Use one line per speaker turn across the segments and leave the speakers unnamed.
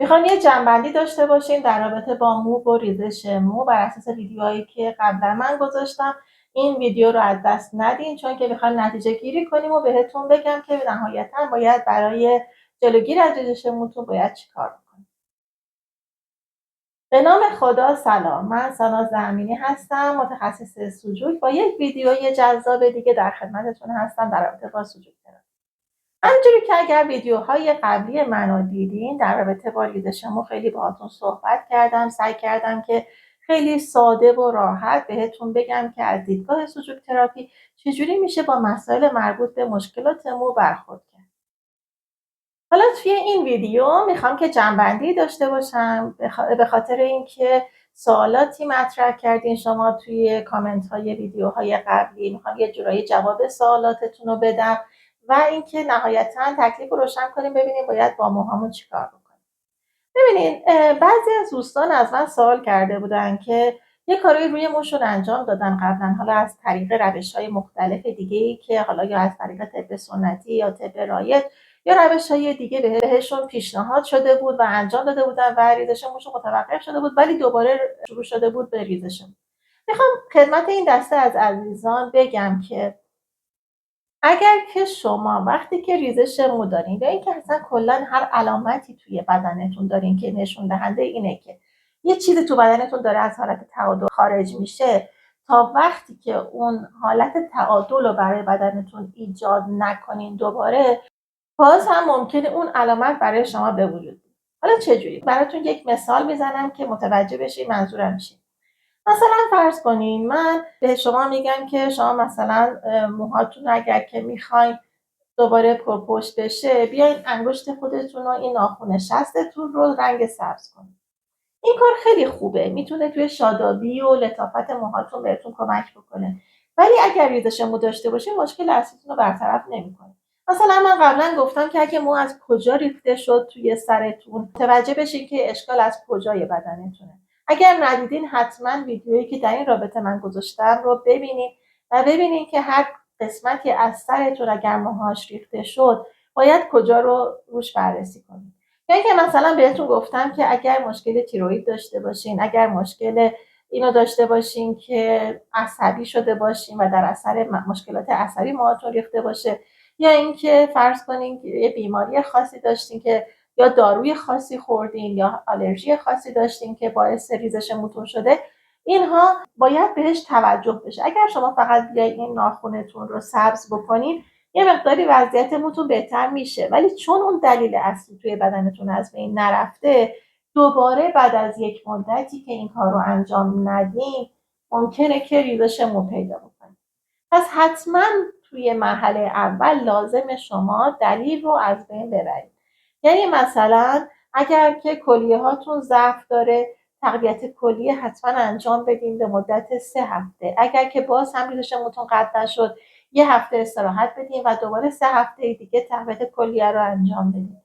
میخوام یه جنبندی داشته باشیم در رابطه با مو و ریزش مو بر اساس ویدیوهایی که قبلا من گذاشتم. این ویدیو رو از دست ندین، چون که میخوایم نتیجه گیری کنیم و بهتون بگم که نهایتا باید برای جلوگیری از ریزش موتون باید چیکار کنیم. به نام خدا سلام، من ساناز امینی هستم، متخصص سوجوک. با یک ویدیوی جذاب دیگه در خدمتتون هستم در رابطه با سوجوک. همونجوری که اگر ویدیوهای قبلی منو دیدین در رابطه با ریزش مو خیلی باهاتون صحبت کردم. سعی کردم که خیلی ساده و راحت بهتون بگم که از دیدگاه سوجوک تراپی چجوری میشه با مسائل مربوط به مشکلات مو برخورد کرد. حالا توی این ویدیو میخوام که جنبندی داشته باشم به خاطر اینکه سوالاتی مطرح کردین شما توی کامنت های ویدیوهای قبلی. میخوام یه جورایی جواب سوالاتتون رو بدم و اینکه نهایتا تکلیف رو روشن کنیم ببینیم باید با موهامون چیکار بکنیم. ببینین، بعضی از دوستان از من سوال کرده بودن که یه کاری روی موشون انجام دادن قبلا، حالا از طریق روش‌های مختلف دیگه‌ای که حالا یا از طریق طب سنتی یا طب رایج یا روش‌های دیگه بهشون پیشنهاد شده بود و انجام داده بودن و ریزش موشون متوقف شده بود، ولی دوباره شروع شده بود به ریزش مو. میخوام خدمت این دسته از عزیزان بگم که اگر که شما وقتی که ریزش مو دارین یا اینکه اصلا کلا هر علامتی توی بدنتون دارین که نشون دهنده اینه که یه چیزی تو بدنتون داره از حالت تعادل خارج میشه، تا وقتی که اون حالت تعادل رو برای بدنتون ایجاد نکنین دوباره، باز هم ممکنه اون علامت برای شما به وجود بیاد. حالا چجوری؟ براتون یک مثال میزنم که متوجه بشین منظورم چیه. مثلا فرض کنین من به شما میگم که شما مثلا موهاتون اگر که میخواین دوباره پرپشت بشه، بیاین انگشت خودتون و این ناخن شستتون رو رنگ سبز کنین. این کار خیلی خوبه، میتونه توی شادابی و لطافت موهاتون بهتون کمک بکنه. ولی اگر ریزش مو داشته باشه مشکل اصلیتون رو برطرف نمیکنه. مثلا من قبلا گفتم که اگه مو از کجا ریخته شد توی سرتون، متوجه بشین که اشکال از کجای بدنتونه. اگر ندیدین حتما ویدیویی که در این رابطه من گذاشتم رو ببینید و ببینید که هر قسمتی از سرتون اگر موهاش ریخته شد باید کجا رو روش بررسی کنید. یا اینکه مثلا بهتون گفتم که اگر مشکل تیروئید داشته باشین، اگر مشکل اینو داشته باشین که عصبی شده باشین و در اثر مشکلات عصبی موهاتون ریخته باشه، یا اینکه فرض کنین که یه بیماری خاصی داشتین که یا داروی خاصی خوردین یا آلرژی خاصی داشتین که باعث ریزش موتون شده، اینها باید بهش توجه بشه. اگر شما فقط بیاید این ناخونتون رو سبز بکنین یه مقداری وضعیت موتون بهتر میشه، ولی چون اون دلیل اصلی توی بدنتون از بین نرفته، دوباره بعد از یک مدتی که این کار رو انجام ندین ممکنه که ریزش مو پیدا بکنید. پس حتما توی مرحله اول لازم شما دلیل رو از بین ببرید. یعنی مثلا اگر که کلیه هاتون ضعف داره، تقویت کلیه حتما انجام بدین به مدت 3 هفته. اگر که باز هم ریزش موتون قطع نشد، 1 هفته استراحت بدین و دوباره 3 هفته دیگه تقویت کلیه رو انجام بدین.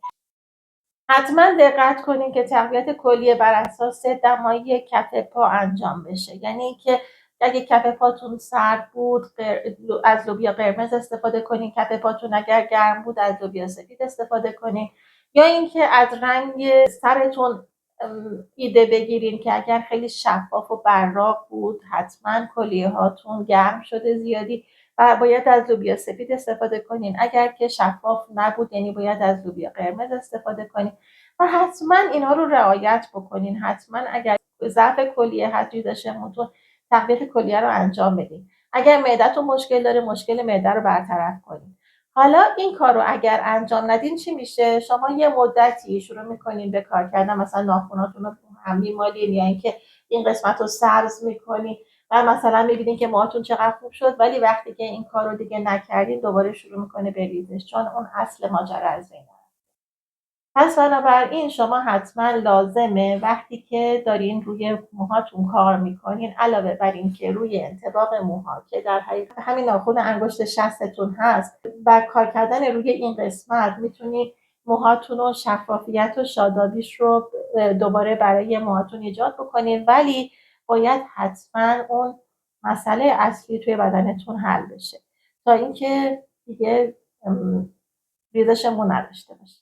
حتما دقت کنین که تقویت کلیه بر اساس دمایی کف پا انجام بشه. یعنی که اگه کف پاتون سرد بود از لوبیا قرمز استفاده کنین، کف پاتون اگر گرم بود از لوبیا سفید استفاده کنین. یا اینکه از رنگ سرتون ایده بگیرین که اگر خیلی شفاف و براق بود حتما کلیه هاتون گرم شده زیادی و باید از لوبیا سفید استفاده کنین. اگر که شفاف نبود یعنی باید از لوبیا قرمز استفاده کنین و حتما اینا رو رعایت بکنین. حتما اگر ضعف کلیه هست، ریزش موتون، تقویت کلیه رو انجام بدین. اگر معده‌تون مشکل داره، مشکل معده رو برطرف کنین. حالا این کار رو اگر انجام ندین چی میشه؟ شما یه مدتی شروع میکنین به کار کردن، مثلا ناخوناتون رو هم میمالین یا اینکه این قسمت رو سبز میکنین و مثلا میبینین که موهاتون چقدر خوب شد، ولی وقتی که این کار رو دیگه نکردین دوباره شروع میکنه به ریزش، چون اون اصل ماجرا از بین رفته. پس بنابراین شما حتما لازمه وقتی که دارین روی موهاتون کار میکنین، علاوه بر این که روی انطباق موها که در حقیقت همین ناخن انگشت شستتون هست و کار کردن روی این قسمت، میتونید موهاتون رو شفافیت و شادابیش رو دوباره برای موهاتون ایجاد بکنین، ولی باید حتما اون مسئله اصلی توی بدنتون حل بشه تا اینکه دیگه ریزش مو نداشته باشه.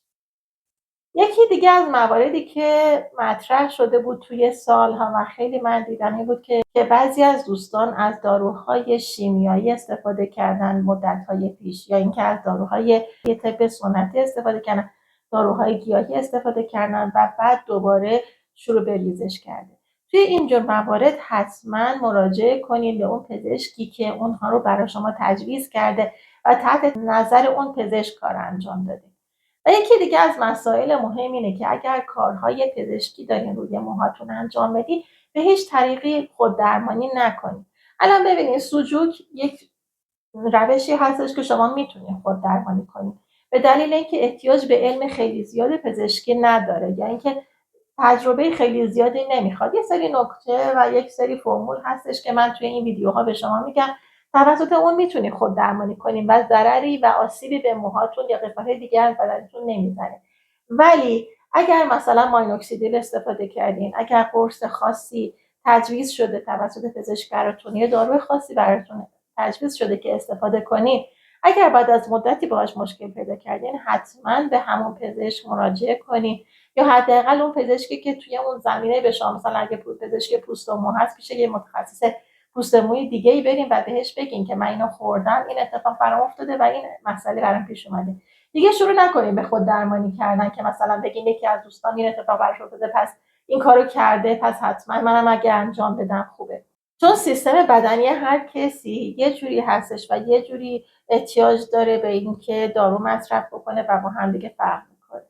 یکی دیگه از مواردی که مطرح شده بود توی سالها و خیلی من دیدم این بود که بعضی از دوستان از داروهای شیمیایی استفاده کردن مدت‌های پیش، یا اینکه از داروهای طب سنتی استفاده کردن، داروهای گیاهی استفاده کردن و بعد دوباره شروع به ریزش کرده. توی اینجور موارد حتما مراجعه کنید به اون پزشکی که اونها رو برای شما تجویز کرده و تحت نظر اون پزشک کار انجام داده. و یکی دیگه از مسائل مهم اینه که اگر کارهای پزشکی دارین روی موهاتون انجام بدید، به هیچ طریقی خوددرمانی نکنید. الان ببینید سوجوک یک روشی هستش که شما میتونید خوددرمانی کنید به دلیل اینکه احتیاج به علم خیلی زیاد پزشکی نداره، یا اینکه تجربه خیلی زیادی نمیخواد. یه سری نکته و یک سری فرمول هستش که من توی این ویدیوها به شما میگم، توسط اون میتونید خود درمانی کنید و ضرری و آسیبی به موهاتون یا قسمت‌های دیگه از بدنتون نمیزنه. ولی اگر مثلا ماینوکسیدیل استفاده کردین، اگر قرص خاصی تجویز شده توسط پزشک براتون، یا داروی خاصی براتون تجویز شده که استفاده کنین، اگر بعد از مدتی باهاش مشکل پیدا کردین، حتما به همون پزشک مراجعه کنین، یا حداقل اون پزشکی که توی اون زمینه به شما، مثلا اگه پزشک پوست و مو هست، پیش یه متخصص پوست موی دیگه ای بریم و بهش بگین که من اینو خوردم، این اتفاق برام افتاده و این مسئله برام پیش اومده. دیگه شروع نکنیم به خود درمانی کردن که مثلا بگین یکی از دوستان این اتفاق براش افتاده پس این کارو کرده پس حتما منم اگه انجام بدم خوبه. چون سیستم بدنی هر کسی یه جوری هستش و یه جوری احتیاج داره به اینکه دارو مصرف بکنه و با هم دیگه فرق میکنه.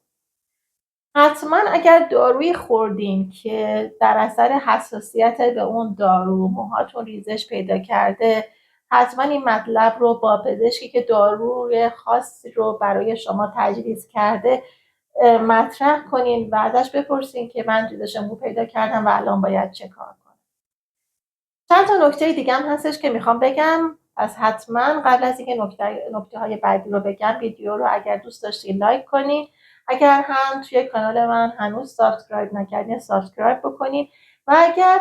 حتما اگر دارویی خوردین که در اثر حساسیت به اون دارو موهاتون ریزش پیدا کرده، حتما این مطلب رو با پزشکی که داروی خاصی رو برای شما تجویز کرده مطرح کنین و ازش بپرسین که من ریزش مو پیدا کردم و الان باید چه کار کنم. چند تا نکته دیگه هم هستش که میخوام بگم، پس حتما قبل از اینکه نکته های بعدی رو بگم، ویدیو رو اگر دوست داشتین لایک کنین، اگر هم توی کانال من هنوز سابسکرایب نکردین سابسکرایب بکنین، و اگر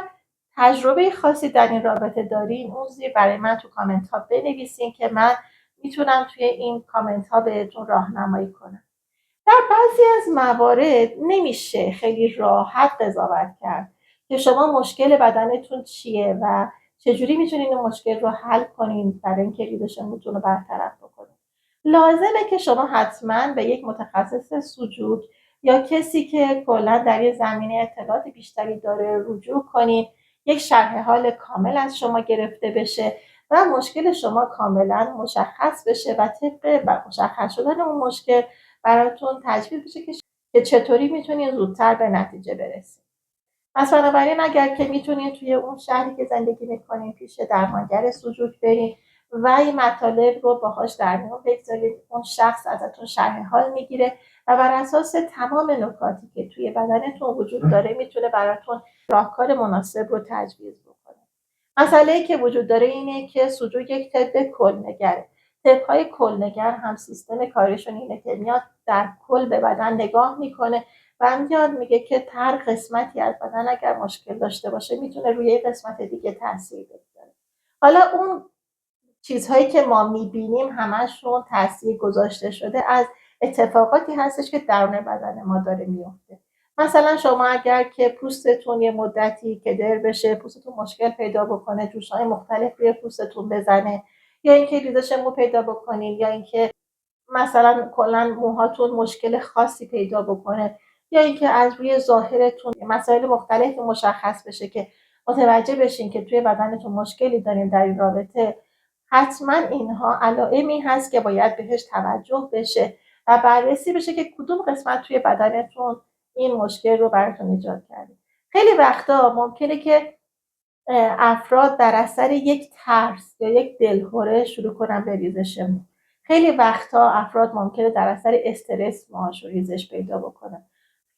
تجربه خاصی در این رابطه دارین اون زیر برای من تو کامنت ها بنویسین که من میتونم توی این کامنت ها بهتون راهنمایی کنم. در بعضی از موارد نمیشه خیلی راحت قضاوت کرد که شما مشکل بدنتون چیه و چجوری میتونین این مشکل رو حل کنین برای اینکه ریزش موتون رو برطرف بکنین. لازمه که شما حتما به یک متخصص سوجوک یا کسی که کلا در این زمینه اطلاعات بیشتری داره رجوع کنین، یک شرح حال کامل از شما گرفته بشه و مشکل شما کاملا مشخص بشه و طبق مشخص شدن اون مشکل براتون تجویز بشه که چطوری میتونین زودتر به نتیجه برسین. پس بنابراین اگر که میتونین توی اون شهری که زندگی میکنین پیش درمانگر سوجوک برین و این مطالب رو باهاش در میون بگذارید، اون شخص ازتون شرح حال میگیره و بر اساس تمام نکاتی که توی بدنتون وجود داره میتونه براتون راهکار مناسب رو تجویز بکنه. مسئله‌ای که وجود داره اینه که سوجوک یک طب کلنگره. طب‌های کلنگر هم سیستم کارشون اینه که میاد در کل به بدن نگاه میکنه و میاد میگه که هر قسمتی از بدن اگر مشکل داشته باشه میتونه روی یک قسمت دیگه تاثیر بذاره. حالا اون چیزهایی که ما میبینیم همشون تاثیر گذاشته شده از اتفاقاتی هستش که درون بدن ما داره میفته. مثلا شما اگر که پوستتون یه مدتی کدر بشه، پوستتون مشکل پیدا بکنه، جوشهای مختلف روی پوستتون بزنه، یا اینکه ریزش مو پیدا بکنین، یا اینکه مثلا کلا موهاتون مشکل خاصی پیدا بکنه، یا اینکه از روی ظاهرتون مسائل مختلفی مشخص بشه که متوجه بشین که توی بدنتون مشکلی دارین در این رابطه، حتما اینها علائمی هست که باید بهش توجه بشه و بررسی بشه که کدوم قسمت توی بدنتون این مشکل رو براتون ایجاد کرده. خیلی وقتا ممکنه که افراد در اثر یک ترس یا یک دلهره شروع کنن به ریزش مو. خیلی وقتا افراد ممکنه در اثر استرس موهاشون ریزش پیدا بکنه.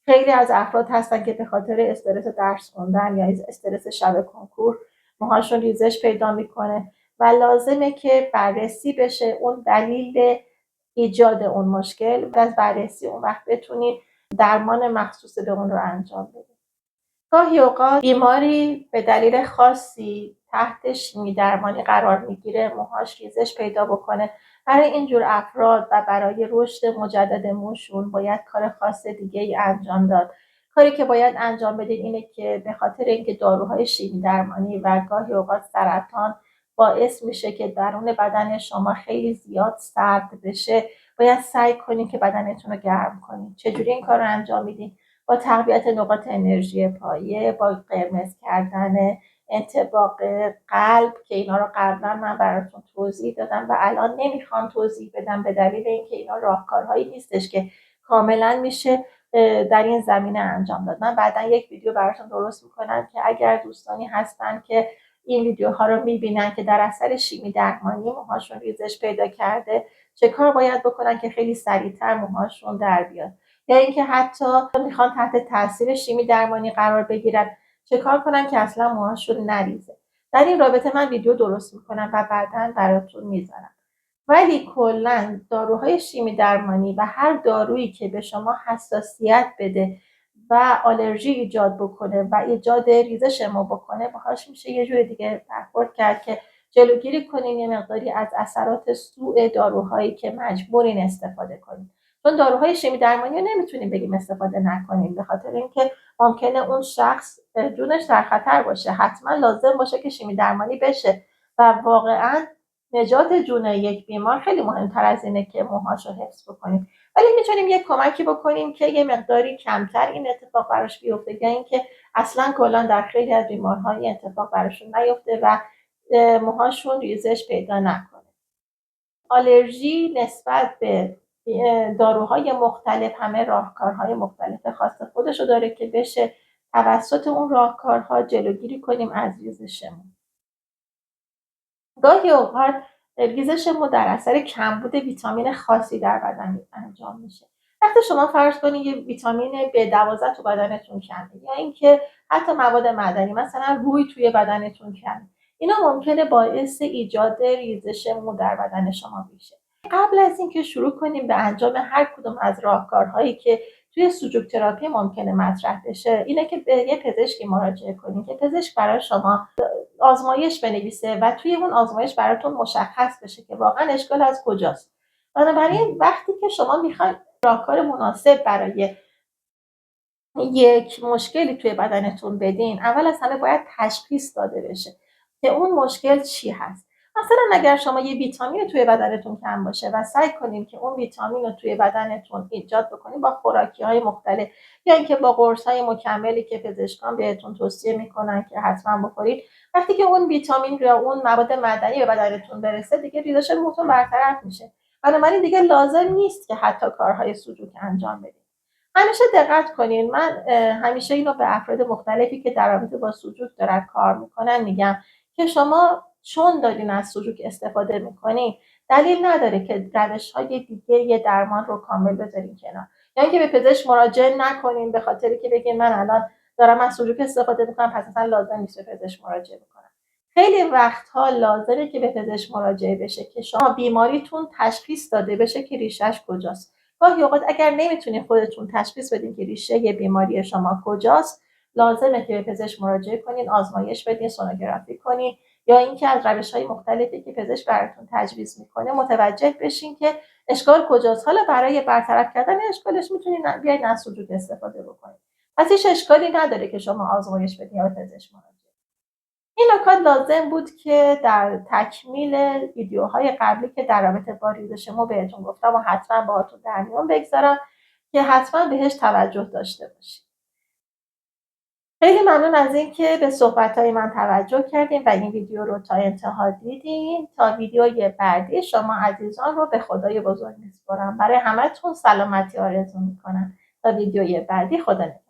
خیلی از افراد هستن که به خاطر استرس درس خوندن یا استرس شب کنکور موهاشون ریزش پیدا میکنه و لازمه که بررسی بشه اون دلیل ایجاد اون مشکل و از بررسی اون وقت بتونید درمان مخصوص به اون رو انجام بدید. گاهی اوقات بیماری به دلیل خاصی تحت شیمی درمانی قرار میگیره، موهاش ریزش پیدا بکنه برای اینجور افراد و برای رشد مجدد موشون باید کار خاص دیگه ای انجام داد. کاری که باید انجام بدید اینه که به خاطر اینکه داروهای شیمی درمانی و گاهی اوقات سرطان باعث میشه که درون بدن شما خیلی زیاد سرد بشه، باید سعی کنید که بدنتون رو گرم کنید. چجوری این کار رو انجام میدین؟ با تقویت نقاط انرژی پایه، با قرمز کردن انطباق قلب که اینا رو قبلا من براتون توضیح دادم و الان نمیخوام توضیح بدم به دلیل اینکه اینا راهکارهایی نیستش که کاملا میشه در این زمینه انجام داد. من بعدا یک ویدیو براتون درست میکنم که اگر دوستانی هستن که این ویدیوها رو میبینن که در اثر شیمی درمانی موهاشون ریزش پیدا کرده، چه کار باید بکنن که خیلی سریعتر موهاشون در بیاد، یا اینکه حتی میخوان تحت تاثیر شیمی درمانی قرار بگیرن، چه کار کنن که اصلا موهاشون نریزه. در این رابطه من ویدیو درست میکنم و بعدا براتون میذارم. ولی کلا داروهای شیمی درمانی و هر دارویی که به شما حساسیت بده و آلرژی ایجاد بکنه و ایجاد ریزش مو بکنه، باهاش میشه یه جور دیگه برخورد کرد که جلوگیری کنین یه مقداری از اثرات سوء داروهایی که مجبورین استفاده کنین. چون داروهای شیمی درمانی رو نمیتونیم بگیم استفاده نکنیم، به خاطر اینکه ممکنه اون شخص جونش در خطر باشه، حتما لازم باشه که شیمی درمانی بشه و واقعا نجات جون یک بیمار خیلی مهمتر از اینه که موهاش رو حفظ بکنیم. ولی میتونیم یه کمکی بکنیم که یه مقداری کمتر این اتفاق براش بیفته، یا اینکه اصلا کلا در خیلی از بیمارها این اتفاق براشون نیفته و موهاشون ریزش پیدا نکنه. آلرژی نسبت به داروهای مختلف همه راهکارهای مختلف خاص خودشو داره که بشه توسط اون راهکارها جلوگیری کنیم از ریزش مو. گاهی اوقات ریزش مو در اثر کمبود ویتامین خاصی در بدن انجام میشه. وقتی شما فرض کنید یه ویتامین B12 تو بدنتون کمه، یا اینکه حتی مواد معدنی مثلا روی توی بدنتون کمه، اینا ممکنه باعث ایجاد ریزش مو در بدن شما بشه. قبل از اینکه شروع کنیم به انجام هر کدوم از راهکارهایی که توی سوجوک تراپی ممکنه مطرح بشه، اینه که به یه پزشکی مراجعه کنید که پزشک برای شما آزمایش بنویسه و توی اون آزمایش براتون مشخص بشه که واقعا اشکال از کجاست. بنابراین وقتی که شما میخواید راهکار مناسب برای یک مشکلی توی بدنتون بدین، اول از همه باید تشخیص داده بشه که اون مشکل چی هست. مثلا اگر شما یه ویتامین توی بدنتون کم باشه و سعی کنیم که اون ویتامین رو توی بدنتون ایجاد بکنیم با خوراکی‌های مختلف، یا اینکه با قرص‌های مکملی که پزشکان بهتون توصیه میکنن که حتما بخورید، وقتی که اون ویتامین یا اون مواد معدنی به بدنتون برسه، دیگه ریزش موتون برطرف میشه. بنابراین دیگه لازم نیست که حتی کارهای سوجوک انجام بدید. همیشه دقت کنین، من همیشه اینو به افراد مختلفی که در رابطه با سوجوک دارن کار میکنن میگم که شما چون دارین از سوجوک استفاده میکنین، دلیل نداره که روش‌های دیگه درمان رو کامل بذارین کنار. یعنی که به پزشک مراجعه نکنین به خاطری که بگین من الان دارم از سوجوک استفاده میکنم پس اصلا لازم نیست به پزشک مراجعه بکنم. خیلی وقتها لازمه که به پزشک مراجعه بشه که شما بیماریتون تشخیص داده بشه که ریشش کجاست. گاهی اوقات اگر نمیتونین خودتون تشخیص بدین که ریشه یه بیماری شما کجاست، لازمه که به پزشک مراجعه کنین، آزمایش بدین، سونوگرافی کنین، یا اینکه از روش‌های مختلفی که پزشک براتون تجویز میکنه متوجه بشین که اشکال کجاست. حالا برای برطرف کردن اشکالش میتونین بیاین از سوجوک استفاده بکنین. پس هیچ اشکالی نداره که شما آزمایش بدین یا به پزشک مراجعه. این نکات لازم بود که در تکمیل ویدیوهای قبلی که در رابطه با ریزش مو بهتون گفتم و حتما باهاتون در میون بگذارم که حتما بهش توجه داشته باشید. خیلی ممنون از اینکه به صحبت‌های من توجه کردین و این ویدیو رو تا انتها دیدین. تا ویدیوی بعدی شما عزیزان رو به خدای بزرگ میسپارم. برای همتون سلامتی آرزو میکنم. تا ویدیوی بعدی، خدا نگهدار.